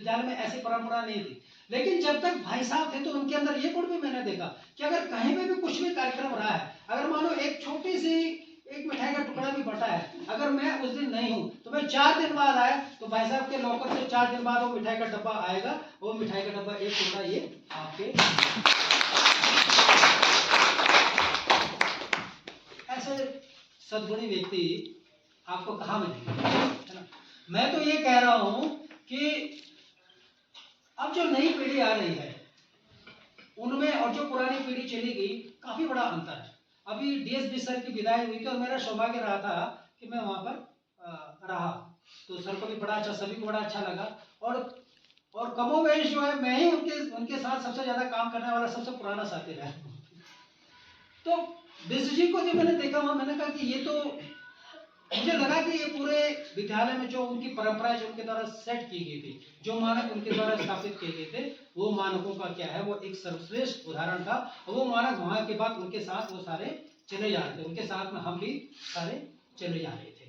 विद्यालय में ऐसी परंपरा नहीं थी, लेकिन जब तक भाई साहब थे तो उनके अंदर ये गुण भी मैंने देखा कि अगर कहीं पे भी कुछ भी कार्यक्रम रहा है, अगर मानो एक छोटी सी एक मिठाई का टुकड़ा भी बटा है, अगर मैं उस दिन नहीं हूं तो मैं 4 दिन बाद आया तो भाई साहब के लॉकर से 4 दिन बाद वो मिठाई का डब्बा आएगा, वो मिठाई का डब्बा एक टुकड़ा ये आपके। ऐसे सद्गुणी व्यक्ति आपको कहाँ मिलेंगे, है ना। मैं तो ये कह रहा हूं कि अब जो नई पीढ़ी आ रही है उनमें और जो पुरानी पीढ़ी चली गई, काफी बड़ा अंतर है। अभी डीएसपी सर की विदाई हुई थी और मेरा सौभाग्य रहा था कि मैं वहां पर रहा, तो सर को भी बड़ा अच्छा, सभी को बड़ा अच्छा लगा। और कमोवेश जो है मैं ही उनके साथ सबसे ज्यादा काम करने वाला सबसे पुराना साथी रहा। तो बिस्व जी को जब मैंने देखा वहां, मैंने कहा कि ये तो, मुझे लगा कि ये पूरे विद्यालय में जो उनकी परंपराएं जो उनके द्वारा सेट की गई थी, जो मानक उनके द्वारा स्थापित किए गए थे, वो मानकों का क्या है, वो एक सर्वश्रेष्ठ उदाहरण था। और वो मानक वहां के बाद उनके साथ वो सारे चले जा रहे थे, उनके साथ में हम भी सारे चले जा रहे थे।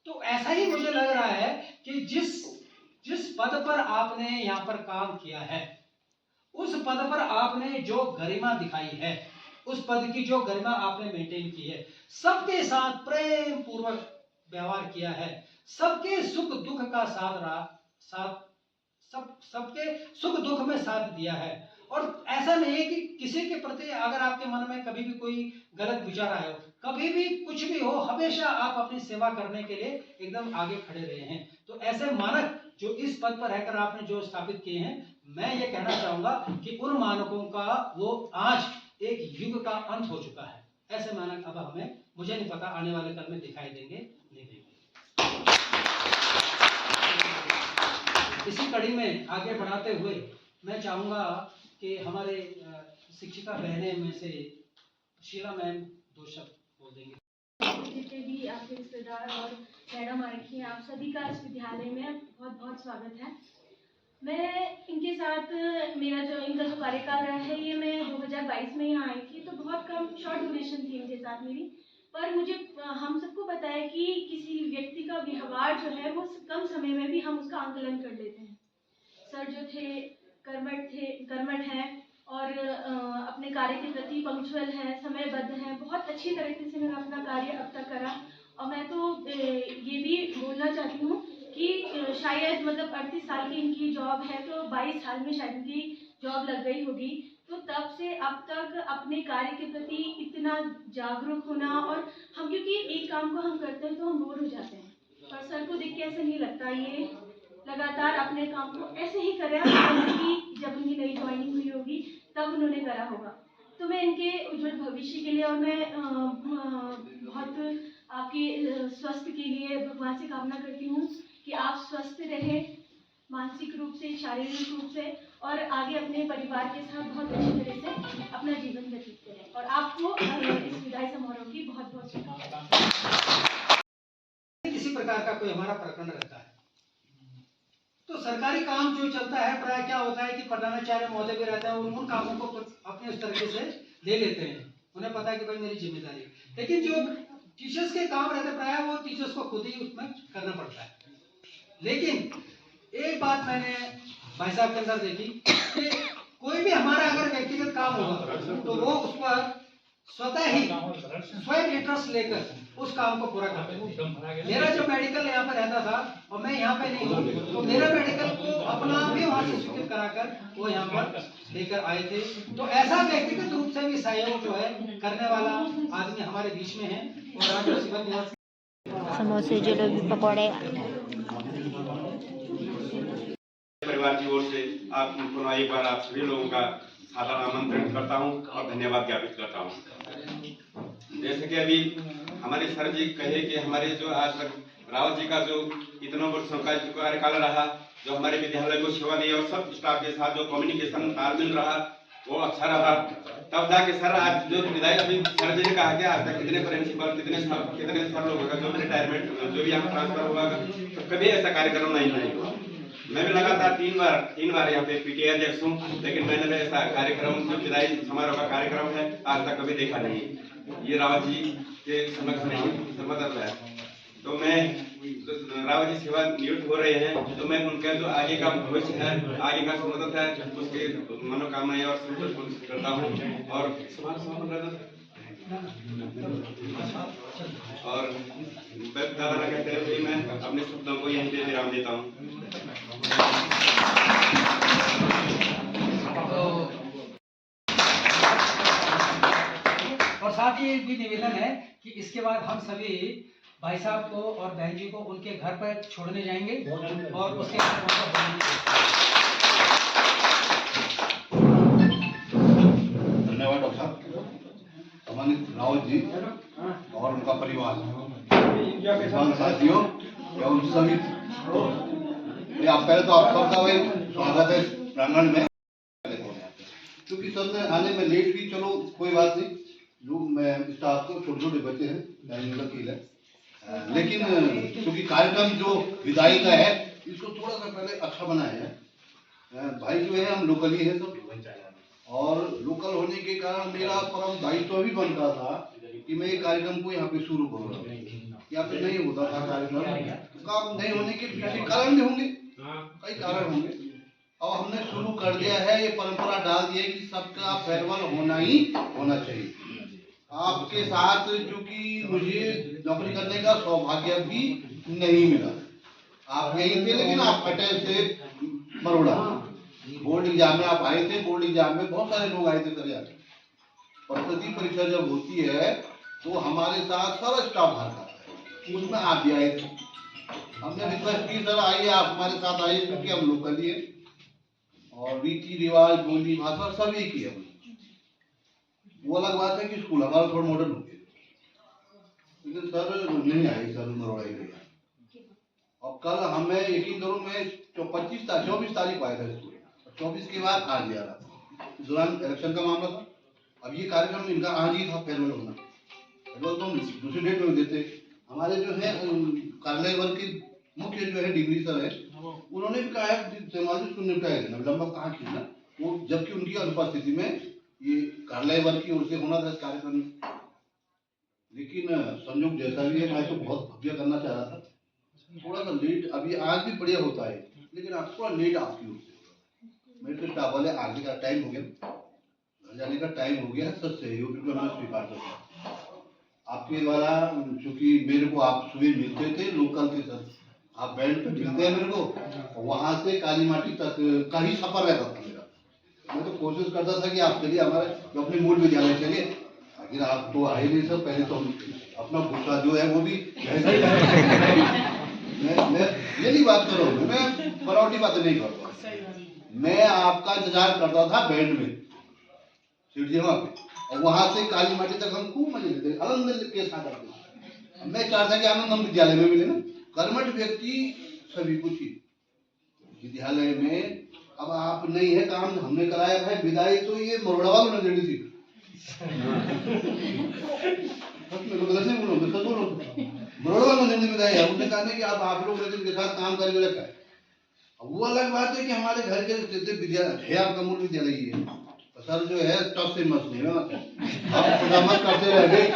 तो ऐसा ही मुझे लग रहा है कि जिस पद पर आपने यहाँ पर काम किया है, उस पद पर आपने जो गरिमा दिखाई है, उस पद की जो गरिमा आपने मेंटेन की है, सबके साथ प्रेम पूर्वक व्यवहार किया है, सबके सुख दुख का सबके सुख दुख में साथ दिया है। और ऐसा नहीं है कि किसी के प्रति अगर आपके मन में कभी भी कोई गलत विचार आए हो, कभी भी कुछ भी हो, हमेशा आप अपनी सेवा करने के लिए एकदम आगे खड़े रहे हैं। तो ऐसे मानक जो इस पद पर रहकर आपने जो स्थापित किए हैं, मैं ये कहना चाहूंगा कि उन मानकों का वो आज एक युग का अंत हो चुका है। ऐसे मानक अब हमें, मुझे नहीं पता आने वाले कल में दिखाई देंगे नहीं देंगे। इसी कड़ी में आगे बढ़ाते हुए मैं चाहूंगा कि हमारे शिक्षिका बहनें में से शीला मैम 2 शब्द बोल देंगे। जितने भी आपके रिश्तेदार और मैडम आ रखी हैं, आप सभी का इस विद्यालय में बहुत बहुत स्वागत है। मैं इनके साथ इनका जो कार्यकाल रहा है, ये मैं 2022 में यहाँ आई थी, तो बहुत कम शॉर्ट ड्यूरेशन थी इनके साथ मेरी। पर मुझे हम सबको पता है कि किसी व्यक्ति का व्यवहार जो है वो कम समय में भी हम उसका आंकलन कर लेते हैं। सर जो थे कर्मठ हैं और अपने कार्य के प्रति पंक्चुअल है, समयबद्ध है, बहुत अच्छी तरीके से मैंने अपना कार्य अब तक करा। और मैं तो ये भी बोलना चाहती हूँ कि शायद मतलब 38 साल की इनकी जॉब है, तो 22 साल में शायद इनकी जॉब लग गई होगी। तो तब से अब तक अपने कार्य के प्रति इतना जागरूक होना, और हम क्योंकि एक काम को हम करते हैं तो हम बोर हो जाते हैं, पर सर को देख के ऐसे नहीं लगता, ये लगातार अपने काम को ऐसे ही करें जैसे कि जब उनकी नई ज्वाइनिंग हुई होगी तब उन्होंने करा होगा। तो मैं इनके उज्जवल भविष्य के लिए और मैं बहुत आपके स्वास्थ्य के लिए भगवान से कामना करती हूँ कि आप स्वस्थ रहें, मानसिक रूप से, शारीरिक रूप से, और आगे अपने परिवार के साथ बहुत अच्छी तरह से अपना जीवन व्यतीत करें। और आपको इस विदाई समारोह की बहुत बहुत शुभकामनाएं। किसी प्रकार का कोई हमारा प्रकरण रहता है तो सरकारी काम जो चलता है, प्राय क्या होता है कि प्रधानाचार्य महोदय भी रहते हैं, उन कामों को अपने उस तरीके से ले लेते हैं, उन्हें पता है कि भाई मेरी जिम्मेदारी। लेकिन जो टीचर्स के काम रहते हैं, प्राय वो टीचर्स को खुद ही उसमें करना पड़ता है। लेकिन एक बात मैंने भाई साहब के अंदर देखी कि कोई भी हमारा अगर व्यक्तिगत काम होगा तो वो उस पर स्वतः ही स्वयं इंटरेस्ट लेकर उस काम को पूरा करते हैं। मेरा जो मेडिकल यहाँ पे रहता था और मैं यहाँ पे नहीं हूँ, तो मेरा मेडिकल को अपना भी वहाँ से स्वीकृत कराकर वो यहाँ पर लेकर आए थे। तो ऐसा व्यक्तिगत रूप से भी सहयोग जो है करने वाला आदमी हमारे बीच में है। और आज मुसीबत दिवस समोसे, जलेबी, पकौड़े। परिवार की ओर से आप पुनः एक बार आप सभी लोगों का सादर आमंत्रण करता हूं और धन्यवाद ज्ञापित करता हूं। जैसे कि अभी हमारे सर जी कहे कि हमारे जो आज तक रावत जी का जो इतना वर्षों का जो कार्यकाल रहा, जो हमारे विद्यालय को सेवा दी और सब स्टाफ के साथ जो कम्युनिकेशन तालमेल रहा वो अच्छा रहा, तब जाके सर आज जो विदाई, अभी सर जी ने कहा कि आज तक कितने प्रिंसिपल, कितने सर लोगों का जो रिटायरमेंट, जो भी यहाँ ट्रांसफर हुआ, तो कभी ऐसा कार्यक्रम नहीं हुआ। मैं भी लगातार तीन बार यहाँ पे पीटीए अध्यक्ष हूँ, लेकिन मैंने ऐसा कार्यक्रम जो विदाई समारोह का कार्यक्रम है आज तक कभी देखा नहीं। ये रावत जी के समक्ष नहीं, समझ है। तो मैं रावत अभी सेवा निवृत्त हो रहे हैं, तो मैं उनका जो आगे का भविष्य है, आगे का मदद है, उसके मनोकामनाएं और संतोष पूर्ण करता हूँ। और और दादा कहते हैं कि मैं अपने शब्दों को यहीं पे विराम देता हूँ। और साथ ही एक भी निवेदन है कि इसके बाद हम सभी भाई साहब को और बहन जी को उनके घर पर छोड़ने जाएंगे और उसके बाद उनको बुलाएंगे। धन्यवाद डॉक्टर साहब, सम्मानित रावत जी और उनका परिवार, किसान साथियों एवं सभी, आप पहले तो आप सबका भाई स्वागत है प्रांगण में। क्योंकि सब ने आने में लेट भी, चलो कोई बात नहीं, जो मैं स्टाफ को छोटे छोटे बच्चे हैं, लेकिन क्योंकि कार्यक्रम जो विदाई का है इसको थोड़ा सा पहले अच्छा बनाया है। भाई जो है हम लोकली है सब, और लोकल होने के कारण मेरा परम दायित्व भी बनता था कि मैं ये कार्यक्रम को यहाँ पे शुरू करूँगा। यहाँ पे नहीं होता था कार्यक्रम, काम नहीं होने के पीछे कारण भी होंगे, कई कारण होंगे। अब हमने शुरू कर दिया है, ये परंपरा डाल दी है कि सबका फेयरवेल होना ही होना चाहिए। आपके साथ चूंकि मुझे नौकरी करने का सौभाग्य भी नहीं मिला, आप यहीं थे, लेकिन आप अटैच थे बड़ौदा। बोर्ड एग्जाम में आप आए थे, बोर्ड एग्जाम में बहुत सारे लोग आए थे सर। यार प्रस्तुति परीक्षा जब होती है तो हमारे साथ सारा स्टाफ बाहर आता है, उसमें आप भी आए थे। हमने रिक्वेस्ट की सर आइए आप हमारे साथ आइए, क्योंकि हम लोग कर लिए और रीति रिवाज बोली भाषा सभी की है। वो अलग बात है कि स्कूल हमारा थोड़ा मॉडर्न हो गया, लेकिन सर नहीं आए, सर मरोड़ा ही गया। और कल हमें यकीन करो, मैं 24 तारीख को आया था स्कूल, 24 के बाद आज आ रहा था। इस दौरान इलेक्शन का मामला था। अब ये कार्यक्रम इनका आज ही था फेयरवेल होना, फेयरवेल तो हम दूसरी डेट में देते। हमारे जो है कार्यालय वर्ग के मुख्य जो है डिग्री सर है, उन्होंने भी कहा है समाज को निपटाया देना, लंबा कहाँ खींचना, वो जबकि उनकी अनुपस्थिति में ये कार्यालय वर्ग की ओर से होना था इस कार्यक्रम में। लेकिन संयोग जैसा भी है, मैं तो बहुत भव्य करना चाह रहा था, थोड़ा सा लेट, अभी आज भी बढ़िया होता है, लेकिन आप थोड़ा लेट आपकी ओर से। मेरे तो स्टाफ वाले आगे का टाइम हो गया, घर जाने का टाइम हो गया, सच से ये बिल्कुल मैं स्वीकार करता हूँ। आपके द्वारा चूंकि मेरे को आप सुबह मिलते थे, लोकल थे सर, आप बैंड पे मिलते हैं मेरे को, वहां से काली माटी तक का ही सफर रहता था मेरा। मैं तो कोशिश करता था कि आप चलिए हमारे अपने मूल विद्यालय चलिए, लेकिन आप तो आए नहीं सर। पहले तो अपना गुस्सा जो है वो भी मैं ये नहीं बात कर रहा हूँ, मैं बनावटी बातें नहीं करता। मैं आपका इंतजार करता था बैंड में सीढ़ियों पे, और वहां से काली माटी तक हम खूब मजे लेते, आनंद के साथ आते। मैं चाहता कि आनंद हम विद्यालय में मिले ना, कर्मठ व्यक्ति सभी कुछ ही विद्यालय में। अब आप नहीं है, काम हमने कराया है, विदाई तो ये मरोड़ा वालों ने दे दी थी। मरोड़ा वालों ने विदाई है, उन्होंने कहा कि आप लोग के साथ काम करके रखा है। वो अलग बात है कि हमारे घर के विद्यालय है, आपका मूल विद्यालय ही है, सर जो है टॉप से मत नहीं है, आप खुदा मत करते रह गए।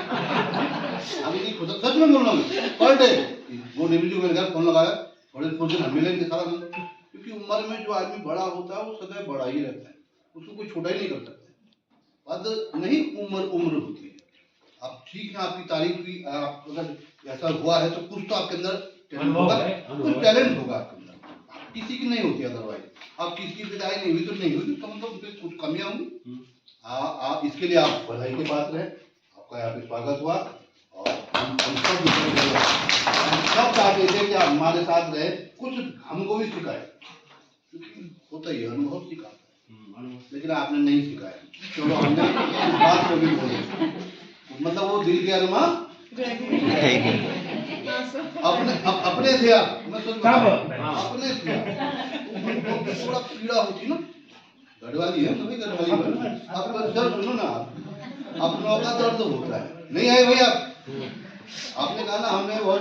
अभी नहीं खुदा, सच में बोल रहा हूँ, पर डे वो डिविजन मेरे घर फोन लगाया, थोड़े कुछ दिन हम मिलेंगे सारा, क्योंकि उम्र में जो आदमी बड़ा होता है वो सदैव बड़ा ही रहता है, उसको कोई छोटा ही नहीं कर सकता। बात नहीं उम्र होती है। आप ठीक है, आपकी तारीफ की, आप अगर ऐसा हुआ है तो कुछ तो आपके अंदर टैलेंट होगा, कुछ टैलेंट होगा आपके अंदर, किसी की नहीं होती अदरवाइज। आप किसी की विदाई नहीं हुई तो नहीं हुई, तो मतलब कुछ कमियां होंगी। आप इसके लिए आप बधाई के पात्र हैं, आपका यहाँ पे स्वागत हुआ। और हम सब चाहते थे कि आप हमारे साथ रहे, कुछ हमको भी सिखाए, क्योंकि होता ही अनुभव सिखाता है, लेकिन आपने नहीं सिखाया। चलो हमने बात को भी बोले, मतलब वो दिल के अरमा अपने थे आप, मैं सोच अपने थे आप, थोड़ा पीड़ा होती ना, गढ़वाली है सभी गढ़वाली में। आप सर सुनो ना, अपनों का दर्द होता है, नहीं आए भाई आपने कहा ना हमने बहुत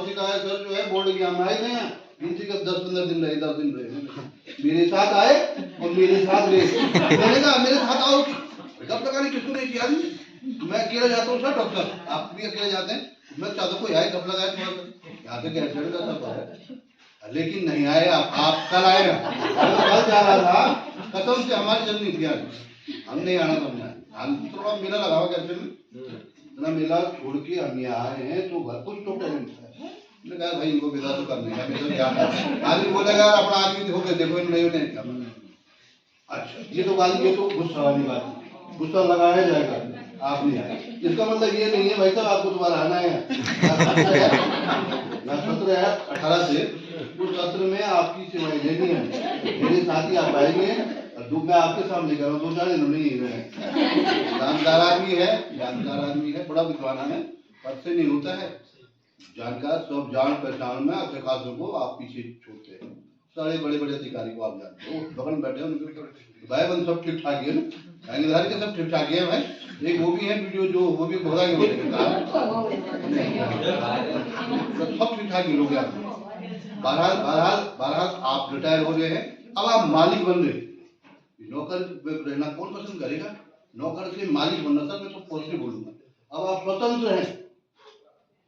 सिखाया सर जो है बोर्ड एग्जाम में आए थे यहाँ, इनसे कब 10-15 दिन रहे, 10 दिन रहे, मेरे साथ आए और मेरे साथ रहे। मैंने कहा मेरे साथ आओ, कब तक आने किसको नहीं किया, मैं अकेले जाता हूँ सर, डॉक्टर आप भी अकेले जाते हैं, मैं चाहता हूँ कोई आए कब लगाए थोड़ा सा यहाँ पे कैसे का सब है, लेकिन नहीं आए। आप कल आए ना, कल जा रहा था कसम से हमारी जल नहीं किया, हम नहीं आना। तो हम थोड़ा मेला लगा हुआ कैसे में इतना मेला छोड़ के हम यहाँ आए हैं तो घर कुछ तो टैलेंट है। मैंने कहा भाई इनको विदा तो करने का मेरा क्या था। आदमी बोलेगा अपना आदमी हो गए देखो इन नहीं क्या। अच्छा ये तो बात, ये तो गुस्सा वाली बात, गुस्सा लगाया जाएगा आप नहीं आए, इसका मतलब ये नहीं है भाई साहब आपको दोबारा आना है। ना सत्र है 18 से, उस सत्र में आपकी सेवाएं लेनी है, मेरे साथ ही आप आएंगे। और मैं आपके सामने कर रहा हूँ, 2-4 दिन नहीं रहे। जानकार आदमी है, जानकार आदमी है, बड़ा विद्वान है, पद से नहीं होता है जानकार। सब जान पहचान में अच्छे खासों को आप पीछे छोड़ते हैं, सारे बड़े बड़े अधिकारी को आप जानते हो, बगल में बैठे हो भाई बन सब ठीक ठाक है ना, अंगधारी के सब ठीक ठाक है भाई। एक वो भी है वीडियो जो वो भी घोड़ा के सब ठीक ठाक लोग हैं। बहरहाल आप रिटायर हो गए हैं, अब आप मालिक बन रहे। नौकर रहना कौन पसंद करेगा, नौकर से मालिक बनना। सर मैं तो पॉजिटिव बोलूंगा, अब आप स्वतंत्र हैं,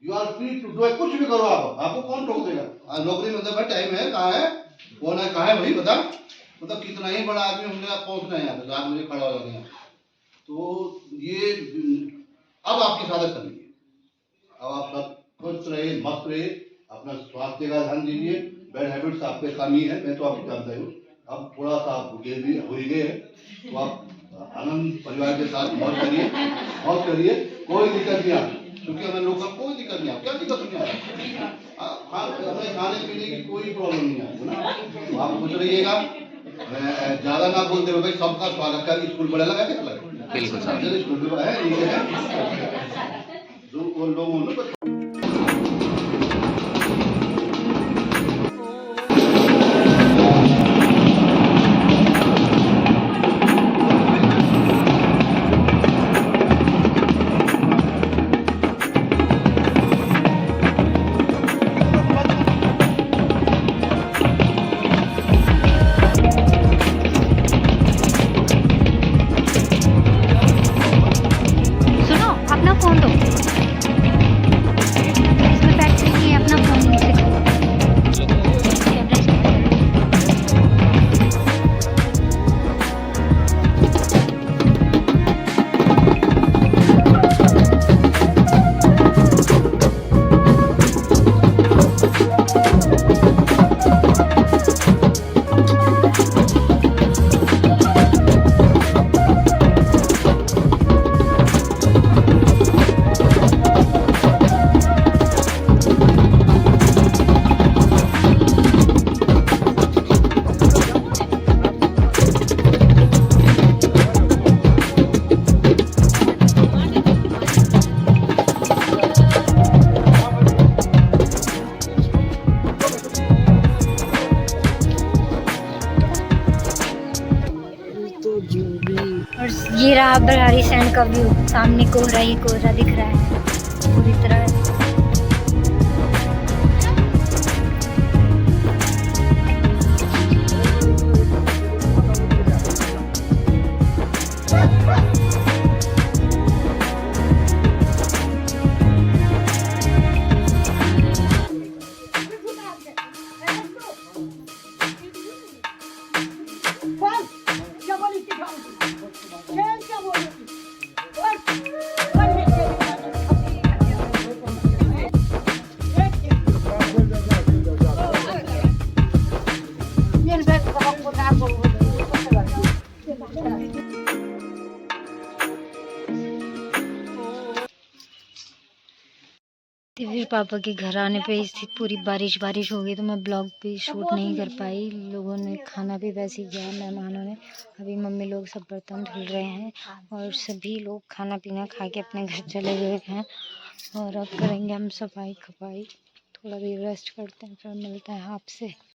you are free to do, कुछ भी करो आप, आपको कौन टोक देगा। आज नौकरी मतलब भाई टाइम है, कहाँ है कौन है, कहाँ है भाई बता, मतलब कितना ही बड़ा आदमी हमने आप पहुंचना है यहाँ पे, 7 बजे खड़ा हो जाते हैं। तो ये अब आपकी साधक करनी है, अब आप सब खुश रहे, मस्त रहे, अपना स्वास्थ्य का ध्यान दीजिए। बैड हैबिट्स आपके कमी है, मैं तो आपको जानता हूँ। अब थोड़ा सा आप भूखे भी हो ही गए, तो आप आनंद परिवार के साथ मौज करिए, कोई दिक्कत नहीं आती, क्योंकि हमें लोग कोई दिक्कत नहीं आती, क्या दिक्कत नहीं आती, हमें खाने पीने की कोई प्रॉब्लम नहीं आती ना। तो आप खुश रहिएगा, मैं ज्यादा ना बोलते हुए भाई सबका स्वागत कर। स्कूल बड़ा लगा क्या लगा, बिल्कुल स्कूल में है ये है जो वो लोग और ये रहा बरारी सैंड का व्यू, सामने कोहरा ही कोहरा दिख रहा है पूरी तरह। तो फिर पापा के घर आने पे स्थित पूरी बारिश हो गई, तो मैं ब्लॉग भी शूट नहीं कर पाई। लोगों ने खाना भी वैसे ही किया, मेहमानों ने। अभी मम्मी लोग सब बर्तन धुल रहे हैं और सभी लोग खाना पीना खा के अपने घर चले गए हैं। और अब करेंगे हम सफाई खफाई, थोड़ा भी रेस्ट करते हैं, फिर मिलते हैं आपसे।